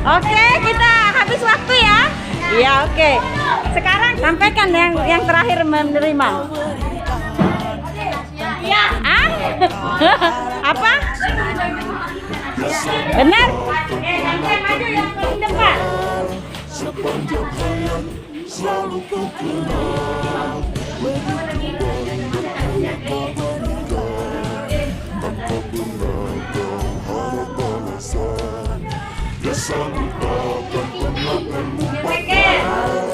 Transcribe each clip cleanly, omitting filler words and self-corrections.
Oke, kita habis waktu ya. Iya, oke. Sekarang sampaikan yang terakhir menerima. Iya. Ah? Apa? Benar? Yang maju yang paling depan. Sepanjang hayat selalu kau kenal, begitu banyak kau berikan, tanpa pernah kau harap balasan. Dia sanggup takkan pernah terlupakan.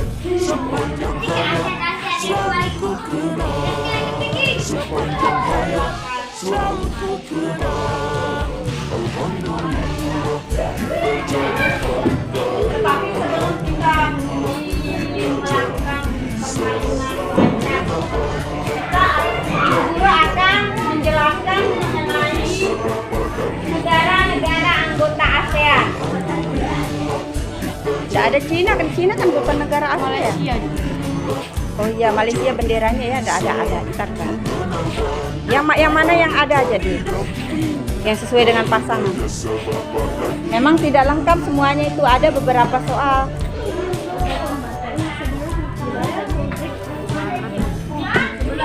Sepanjang hayat selalu kau kenal, sepanjang hayat selalu kau kenal. Alhamdulillah menjadi bangga. Tapi sebelum kita melakukan permainan guru akan menjelaskan mengenai negara-negara anggota ASEAN. Tidak ada Cina kan bukan negara ASEAN ya? Oh iya, Malaysia benderanya ya ada. Ntar kan. Yang mana yang ada aja deh? Yang sesuai dengan pasangan. Memang tidak lengkap semuanya, itu ada beberapa soal.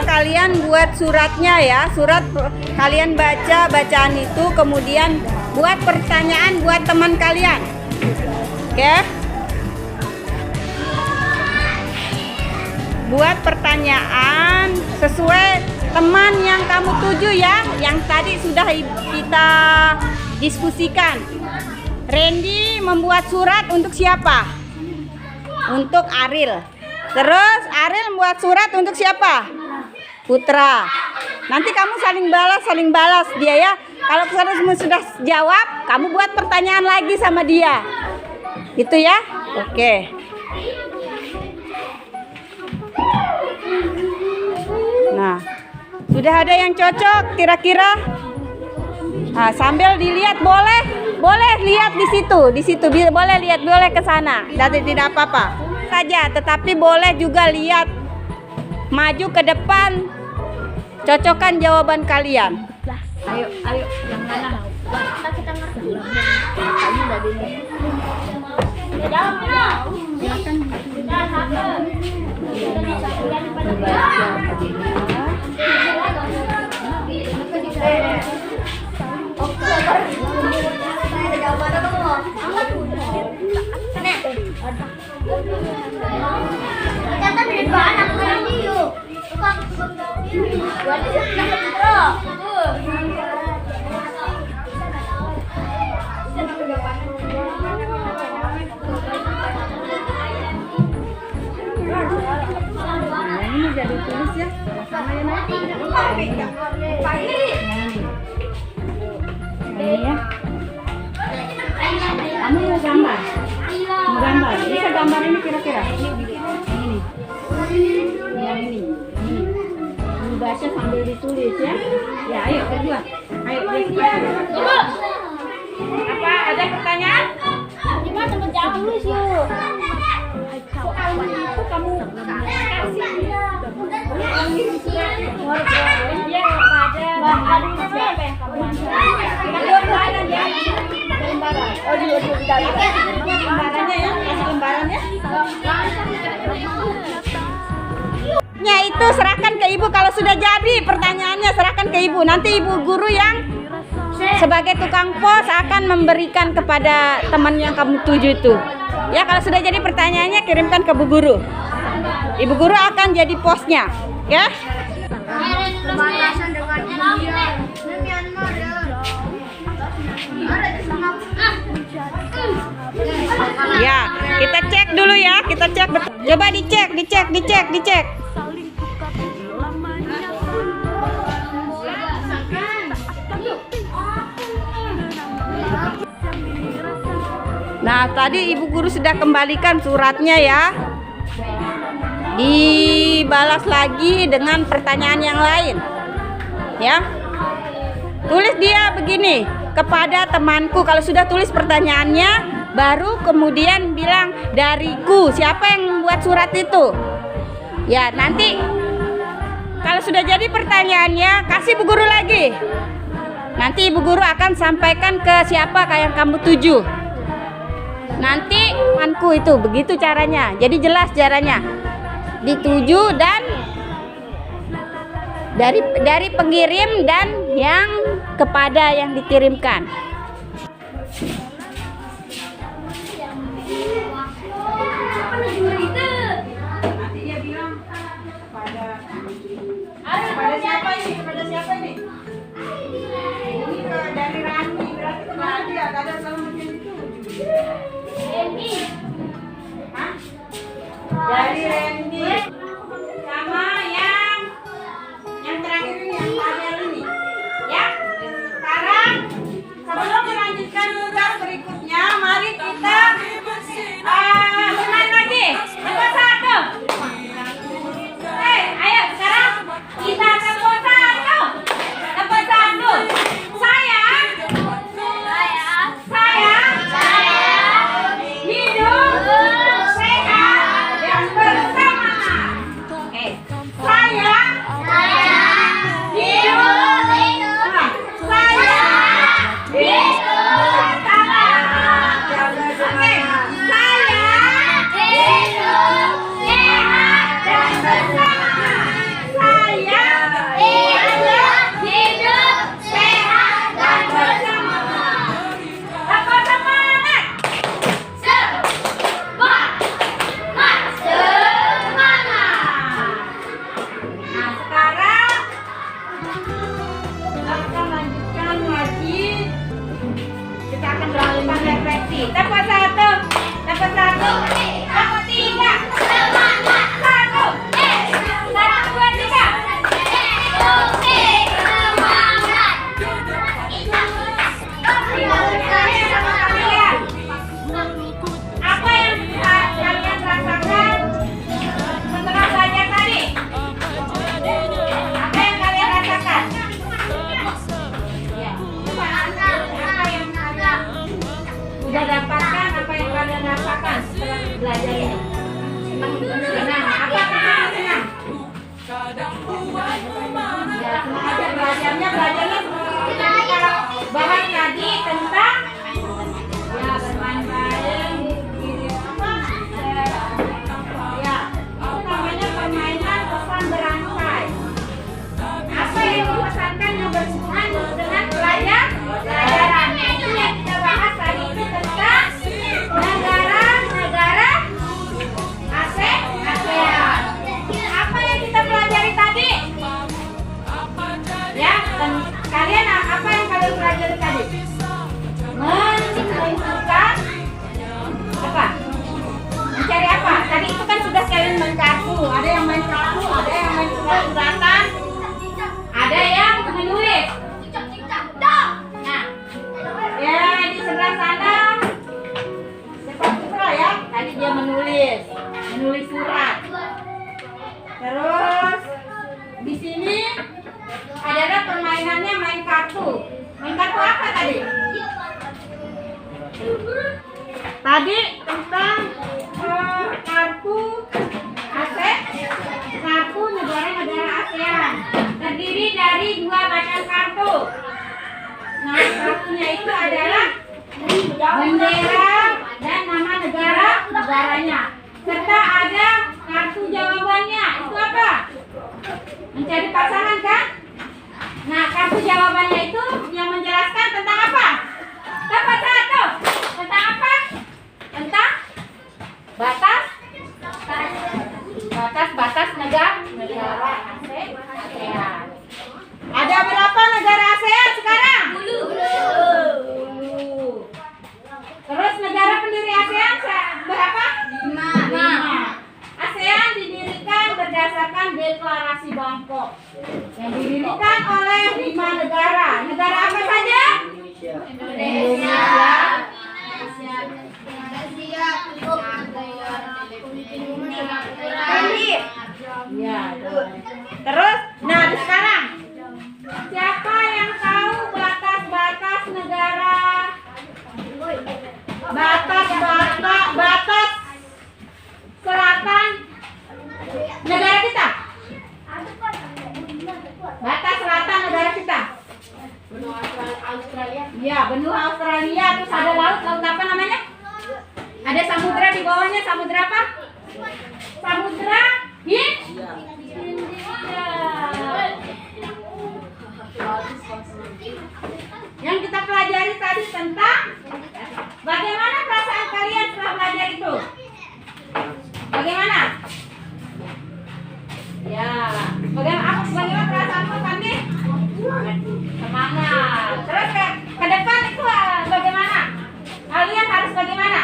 Kalian buat suratnya ya, surat kalian baca bacaan itu, kemudian buat pertanyaan buat teman kalian. Oke? Buat pertanyaan sesuai teman yang kamu tuju ya, yang tadi sudah kita diskusikan. Randy membuat surat untuk siapa? Untuk Aril. Terus Aril membuat surat untuk siapa? Putra. Nanti kamu saling balas dia ya. Kalau kamu sudah jawab, kamu buat pertanyaan lagi sama dia. Itu ya? Oke. Nah, sudah ada yang cocok kira-kira? Nah, sambil dilihat boleh lihat di situ boleh lihat, boleh ke sana. Tidak apa-apa saja, tetapi boleh juga lihat maju ke depan, cocokkan jawaban kalian. Ayo, yang mana? Kita ngerti. Kamu udah di dalam ya. Silakan. Ini jadi tulis ya, sama ya nanti. Ini ya. mau gambar. Mau gambar. Bisa gambar ini kira-kira. Ini. Yang ini. Dibaca sambil ditulis ya. Ya, ayo kedua. Ayo. Apa? Ada pertanyaan? Gimana teman jangan tulis yuk. Kamu Ya itu serahkan ke ibu kalau sudah jadi pertanyaannya, serahkan ke ibu. Nanti ibu guru yang sebagai tukang pos akan memberikan kepada teman yang kamu tuju itu. Ya kalau sudah jadi pertanyaannya kirimkan ke bu guru. Ibu guru akan jadi posnya, ya. Pembatasan dengan India. Ya, kita cek dulu ya, kita cek. Coba dicek. Nah, tadi ibu guru sudah kembalikan suratnya ya. Dibalas lagi dengan pertanyaan yang lain. Ya. Tulis dia begini, kepada temanku. Kalau sudah tulis pertanyaannya, baru kemudian bilang dariku. Siapa yang membuat surat itu? Ya, nanti kalau sudah jadi pertanyaannya, kasih ibu guru lagi. Nanti ibu guru akan sampaikan ke siapa yang kamu tuju. Nanti temanku itu, begitu caranya. Jadi jelas caranya. Dituju dan dari pengirim dan yang kepada yang dikirimkan. Nanti dia bilang kepada siapa ini? Kepada siapa ini? Ini dari Rani, berarti kepada dia. Kadang selalu macam itu. Hah? Dari Randy sama yang terakhir ini, yang Fadel ini, ya. Sekarang sebelum melanjutkan tugas berikutnya, mari kita bermain lagi. Tempat satu. Ayo sekarang kita tempat satu. Tempat satu. Saya hidup sehat dan bersama. Saya dapatkan apa yang kalian rasakan setelah belajar ini? Senang? Apakah senang? Ya, senang aja belajarnya seperti kita bahas tadi tentang ya bermain-main, ya itu namanya permainan pesan berantai. Apa yang dipesankan yang berhubungan dengan pelajaran itu yang kita bahas tadi itu tentang negara-negara ASEAN. Apa yang kita pelajari tadi? Ya, dan kalian apa yang kalian pelajari tadi? tadi? Tadi tentang kartu kartu negara-negara ASEAN terdiri dari 2 batang kartu. Nah, kartunya itu adalah bendera dan nama negaranya. Serta ada kartu jawabannya. Itu apa? Mencari pasangan kan? Nah, kartu jawabannya itu yang menjelaskan tentang apa? Dapat satu. Tentang apa? Tentang batas negara ASEAN. Ada berapa negara ASEAN sekarang? 10. Terus negara pendiri ASEAN berapa? 5. ASEAN didirikan berdasarkan Deklarasi Bangkok yang didirikan oleh 5 negara. Negara apa saja? Indonesia, ya. Terus, nah sekarang siapa yang tahu batas negara? Batas selatan negara kita. Batas selatan negara kita. Benua Australia. Ya, benua Australia. Terus ada laut apa namanya? Ada samudra di bawahnya. Samudra apa? Samudra Hindia. Yang kita pelajari tadi tentang bagaimana perasaan kalian setelah belajar itu? Bagaimana? Ya, bagaimana perasaanmu Kandi? Semangat. Terus ke depan itu bagaimana? Kalian harus bagaimana?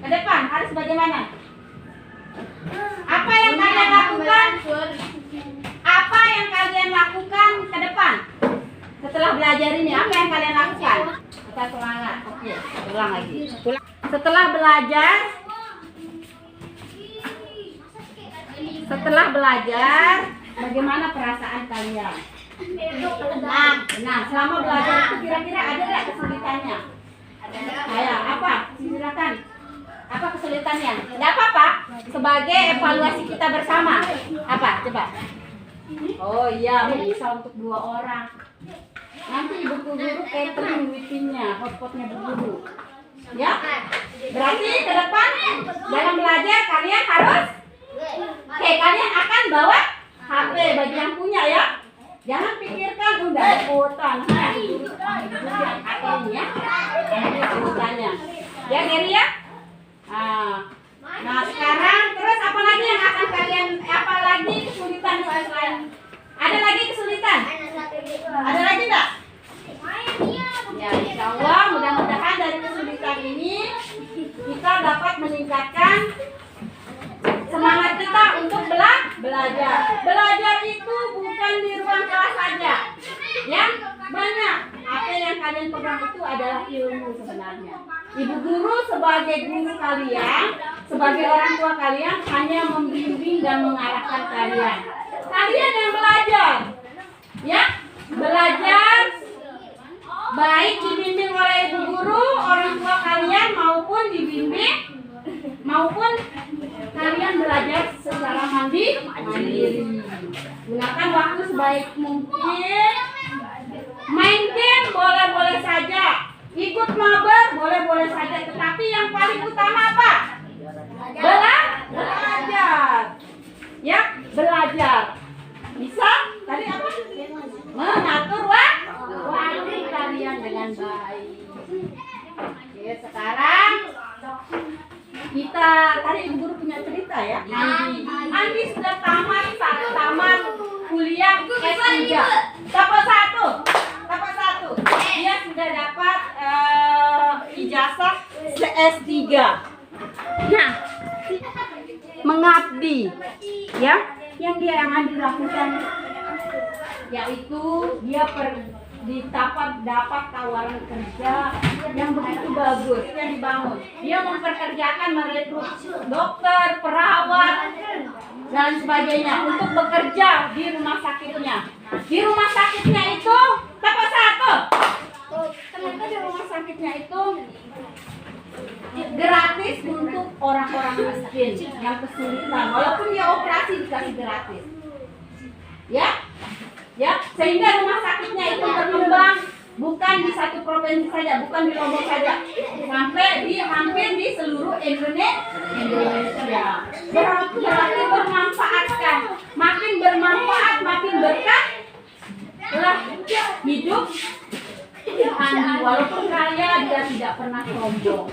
Ke depan harus bagaimana? Apa yang kalian lakukan? Apa yang kalian lakukan ke depan? Setelah belajar ini, apa yang kalian lakukan? Kita semangat. Oke, ulang lagi. Setelah belajar, bagaimana perasaan kalian? Nah, selama belajar itu kira-kira ada nggak kesulitannya? Kayak apa? Silakan. Apa kesulitannya? Tidak apa-apa. Sebagai evaluasi kita bersama. Apa? Coba. Oh iya, bisa untuk 2 orang. Nanti ibu guru catering meetingnya, hotpotnya bu guru. Ya? Berarti ke depan dalam belajar kalian harus kalian akan bawa HP bagi yang punya ya. Jangan pikirkan udah ada kuota. Nah, ya. Kuotanya. Ya, Geri ya? Nah, sekarang terus apa lagi yang akan kalian kesulitan selain? Ada lagi kesulitan? Ada lagi enggak? Ya, insya Allah mudah-mudahan dari kesulitan ini kita dapat meningkatkan semangat kita untuk belajar. Belajar itu bukan di ruang kelas saja. Ya, banyak. Apa yang kalian pegang itu adalah ilmu sebenarnya. Ibu guru sebagai guru kalian, sebagai orang tua kalian hanya membimbing dan mengarahkan kalian. Kalian yang belajar. Ya, belajar baik dibimbing oleh ibu guru, orang tua kalian maupun dibimbing maupun kalian belajar secara mandiri. Gunakan waktu sebaik mungkin. Main game boleh-boleh saja. Ikut mabar boleh-boleh saja. Tetapi yang paling utama apa? Belajar. Ya, belajar. Bisa? Tadi apa? Mengatur waktu kalian dengan baik. Oke, sekarang kita tadi ibu guru punya cerita ya. Andi sudah tamat kuliah S3. Dapat satu. Dia sudah dapat ijazah S3. Nah, mengabdi ya. Yang Andi lakukan yaitu dia dapat tawaran kerja yang begitu bagus yang dibangun. Dia memperkerjakan merekrut dokter, perawat dan sebagainya untuk bekerja di rumah sakitnya. Di rumah sakitnya itu dapat satu. yang kesulitan, walaupun dia operasi dikasih gratis. Ya, ya, sehingga rumah sakitnya itu berkembang bukan di satu provinsi saja, bukan di Lombok saja, sampai di hampir di seluruh Indonesia. Berarti bermanfaatkan, makin bermanfaat, makin berkah telah hidup Andi. Walaupun kaya, dia tidak pernah sombong.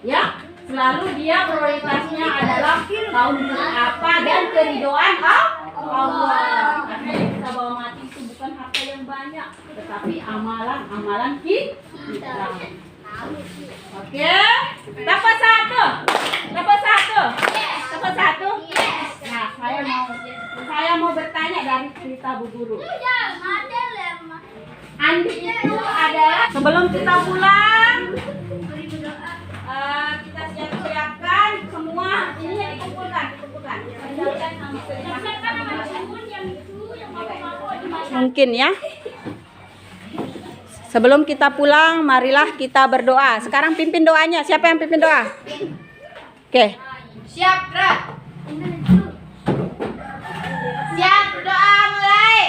Ya, selalu dia prioritasnya adalah kaum apa dan keridhaan Allah. Karena yang kita bawa mati itu bukan harta yang banyak, tetapi amalan-amalan kita. Oke, dapat satu. Nah, saya mau bertanya dari cerita Bu Guru. Andi itu adalah sebelum kita pulang, kita siap-siapkan semua ininya dikumpulkan. Mungkin ya. Sebelum kita pulang, marilah kita berdoa. Sekarang pimpin doanya. Siapa yang pimpin doa? Oke. Siap, gerak. Siap, berdoa mulai.